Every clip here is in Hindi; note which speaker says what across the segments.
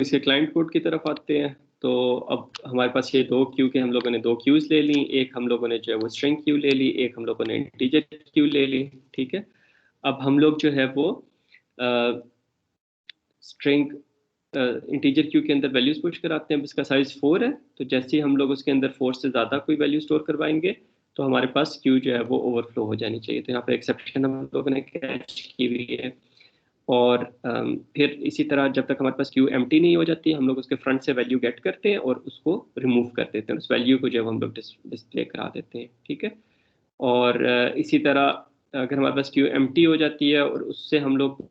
Speaker 1: इसके क्लाइंट कोड की तरफ आते हैं। तो अब हमारे पास ये दो क्यू के हम लोगों ने दो क्यूज ले ली, एक हम लोगों ने जो है वो स्ट्रिंग क्यू ले ली, एक हम लोगों ने इंटीजर क्यू ले ली, ठीक है। अब हम लोग जो है वो स्ट्रिंग इंटीजर क्यू के अंदर वैल्यूज पुश कराते हैं। इसका साइज 4 है, तो जैसे ही हम लोग उसके अंदर 4 से ज़्यादा कोई वैल्यू स्टोर करवाएंगे तो हमारे पास क्यू जो है वो ओवरफ्लो हो जानी चाहिए। तो यहाँ पे एक्सेप्शन हम लोगों ने कैच की हुई है। और फिर इसी तरह जब तक हमारे पास क्यू एम्प्टी नहीं हो जाती, हम लोग उसके फ्रंट से वैल्यू गेट करते हैं और उसको रिमूव कर देते हैं, उस वैल्यू को जो है हम लोग डिस्प्ले करा देते हैं, ठीक है। और इसी तरह अगर हमारे पास क्यू एम्प्टी हो जाती है और उससे हम लोग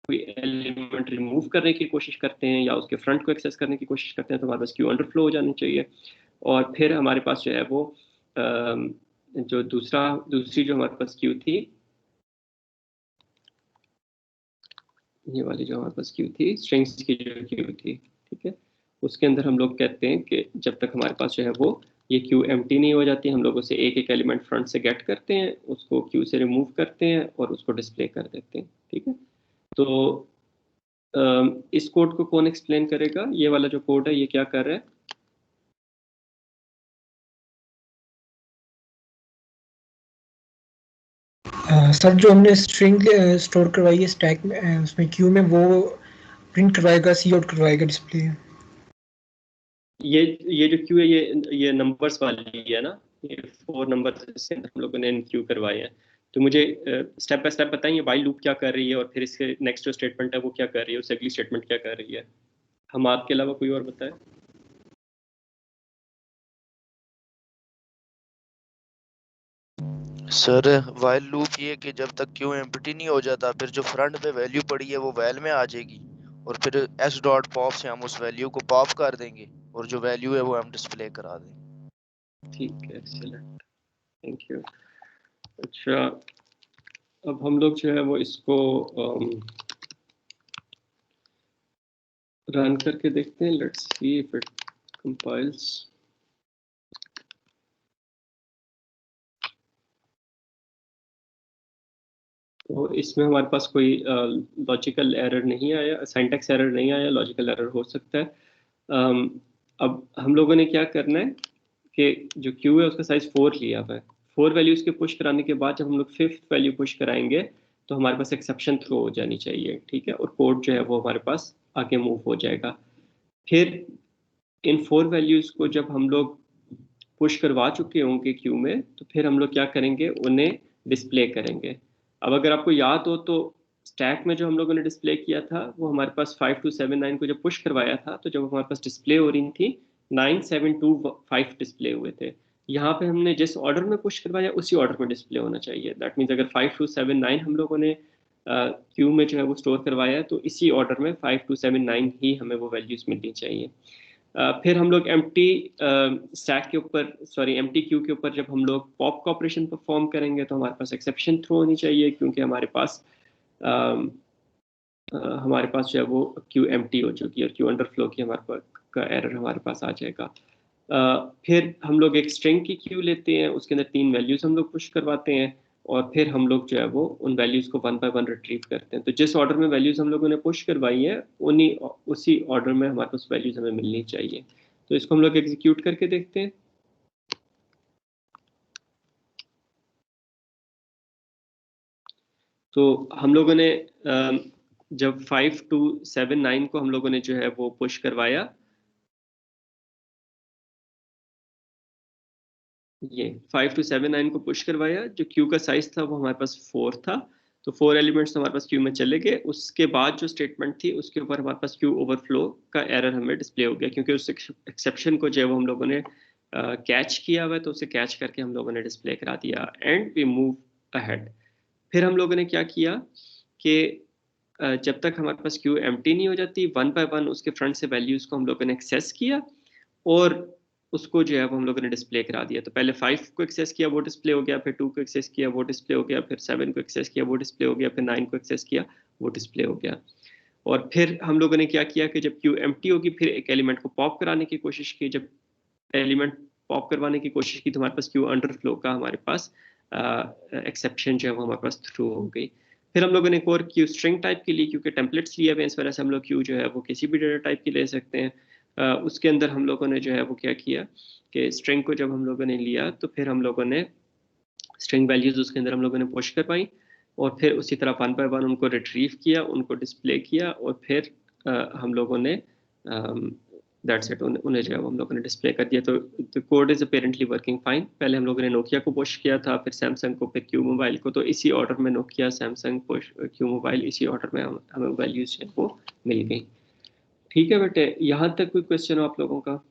Speaker 1: कोई एलिमेंट रिमूव करने की कोशिश करते हैं या उसके फ्रंट को एक्सेस करने की कोशिश करते हैं तो हमारे पास क्यू अंडरफ्लो हो जानी चाहिए। और फिर हमारे पास जो है वो जो दूसरी जो हमारे पास क्यू थी, ये वाली जो हमारे पास क्यू थी, स्ट्रिंग्स की जो क्यू थी, ठीक है, उसके अंदर हम लोग कहते हैं कि जब तक हमारे पास जो है वो ये क्यू एम्प्टी नहीं हो जाती, हम लोग उसे एक एक एलिमेंट फ्रंट से गेट करते हैं, उसको क्यू से रिमूव करते हैं और उसको डिस्प्ले कर देते हैं, ठीक है। तो इस कोड को कौन एक्सप्लेन करेगा? ये वाला जो कोड है ये क्या कर रहा है?
Speaker 2: सर जो हमने स्ट्रिंग स्टोर करवाई है स्टैक में, उसमें क्यू में, वो प्रिंट करवाएगा, सी आउट करवाएगा डिस्प्ले।
Speaker 1: ये जो क्यू है ये नंबर्स वाली है ना, ये 4 नंबर से हम लोगों ने क्यू करवाए हैं। तो मुझे स्टेप बाय स्टेप बताइए वाइल लूप क्या कर रही है और फिर इसके नेक्स्ट जो स्टेटमेंट है वो क्या कर रही है, उससे अगली स्टेटमेंट क्या कर रही है। हम आपके अलावा कोई और बताए?
Speaker 3: सर वाइल लूप ये कि जब तक क्यू एम्प्टी नहीं हो जाता, फिर जो फ्रंट पे वैल्यू पड़ी है वो वैल में आ जाएगी और फिर एस डॉट पॉप से हम उस वैल्यू को पॉप कर देंगे और जो वैल्यू है वो हम डिस्प्ले करा देंगे।
Speaker 1: ठीक है, एक्सीलेंट, थैंक यू। अच्छा, अब हम लोग जो है वो इसको रन करके देखते हैं। Let's see if it compiles. तो इसमें हमारे पास कोई लॉजिकल एरर नहीं आया, सिंटैक्स एरर नहीं आया, लॉजिकल एरर हो सकता है। अब हम लोगों ने क्या करना है कि जो क्यू है उसका साइज 4 लिया हुआ है। 4 वैल्यूज के पुश कराने के बाद जब हम लोग 5th वैल्यू पुश कराएंगे तो हमारे पास एक्सेप्शन थ्रो हो जानी चाहिए, ठीक है, और कोड जो है वो हमारे पास आगे मूव हो जाएगा। फिर इन 4 वैल्यूज को जब हम लोग पुश करवा चुके होंगे क्यू में, तो फिर हम लोग क्या करेंगे, उन्हें डिस्प्ले करेंगे। अब अगर आपको याद हो तो स्टैक में जो हम लोगों ने डिस्प्ले किया था वो हमारे पास 5 to 7 9 को जब पुश करवाया था, तो जब हमारे पास डिस्प्ले हो रही थी 9 7 2 5 डिस्प्ले हुए थे। यहाँ पे हमने जिस ऑर्डर में पुश करवाया उसी ऑर्डर में डिस्प्ले होना चाहिए। दैट मीन्स अगर 5 to 7 9 हम लोगों ने क्यू में जो है वो स्टोर करवाया है, तो इसी ऑर्डर में 5 to 7 9 ही हमें वो वैल्यूज मिलनी चाहिए। फिर हम लोग एम्प्टी स्टैक के ऊपर, सॉरी एम्प्टी क्यू के ऊपर जब हम लोग पॉप का ऑपरेशन परफॉर्म करेंगे तो हमारे पास एक्सेप्शन थ्रो होनी चाहिए, क्योंकि हमारे पास जो है वो क्यू एम्प्टी हो चुकी है और क्यू अंडरफ्लो की हमारे पास का एरर हमारे पास आ जाएगा। फिर हम लोग एक स्ट्रिंग की क्यू लेते हैं, उसके अंदर 3 वैल्यूज हम लोग पुश करवाते हैं और फिर हम लोग जो है वो उन वैल्यूज को 1 बाय 1 रिट्रीव करते हैं। तो जिस ऑर्डर में वैल्यूज हम लोगों ने पुश करवाई है उसी ऑर्डर में हमारे पास वैल्यूज हमें मिलनी चाहिए। तो इसको हम लोग एग्जीक्यूट करके देखते हैं। तो हम लोगों ने जब 5 to 7 9 को हम लोगों ने जो है वो पुश करवाया, ये 5 to 7 9 को पुश करवाया, जो क्यू का साइज था वो हमारे पास 4 था, तो 4 एलिमेंट्स हमारे पास क्यू में चले गए। उसके बाद जो स्टेटमेंट थी उसके ऊपर हमारे पास क्यू ओवरफ्लो का एरर हमें डिस्प्ले हो गया, क्योंकि उस एक्सेप्शन को जो है वो हम लोगों ने कैच किया हुआ है, तो उसे कैच करके हम लोगों ने डिस्प्ले करा दिया एंड वी मूव अहेड। फिर हम लोगों ने क्या किया कि जब तक हमारे पास क्यू एम्प्टी नहीं हो जाती, 1 बाय 1 उसके फ्रंट से वैल्यूज को हम लोगों ने एक्सेस किया और उसको जो है वो हम लोगों ने डिस्प्ले करा दिया। तो पहले 5 को एक्सेस किया, वो डिस्प्ले हो गया, फिर 2 को एक्सेस किया, वो डिस्प्ले हो गया, फिर 7 को एक्सेस किया, वो डिस्प्ले हो गया, फिर 9 को एक्सेस किया, वो डिस्प्ले हो गया। और फिर हम लोगों ने क्या किया कि जब क्यू एम्प्टी होगी फिर एक एलिमेंट को पॉप कराने की कोशिश की। जब एलिमेंट पॉप करवाने की कोशिश की तो हमारे पास क्यू अंडरफ्लो का हमारे पास एक्सेप्शन जो है वो हमारे पास थ्रू हो गई। फिर हम लोगों ने एक और क्यू स्ट्रिंग टाइप के लिए, क्योंकि टेम्पलेट्स लिए हुए हैं, इस वजह से हम लोग क्यू जो है वो किसी भी डेटा टाइप की ले सकते हैं। उसके अंदर हम लोगों ने जो है वो क्या किया कि स्ट्रिंग को जब हम लोगों ने लिया तो फिर हम लोगों ने स्ट्रिंग वैल्यूज उसके अंदर हम लोगों ने पुश करवाई, और फिर उसी तरह 1 बाय 1 उनको रिट्रीव किया, उनको डिस्प्ले किया, और फिर हम लोगों ने दैट्स इट, उन्हें जो है हम लोगों ने डिस्प्ले कर दिया। तो the code is apparently working fine. पहले हम लोगों ने नोकिया को पुश किया था, फिर सैमसंग को, फिर क्यू मोबाइल को, तो इसी ऑर्डर में Nokia, Samsung, push, Q mobile, इसी ऑर्डर में हमें वैल्यूज जो है वो मिल गई। ठीक है बेटे, यहाँ तक कोई क्वेश्चन हो आप लोगों का?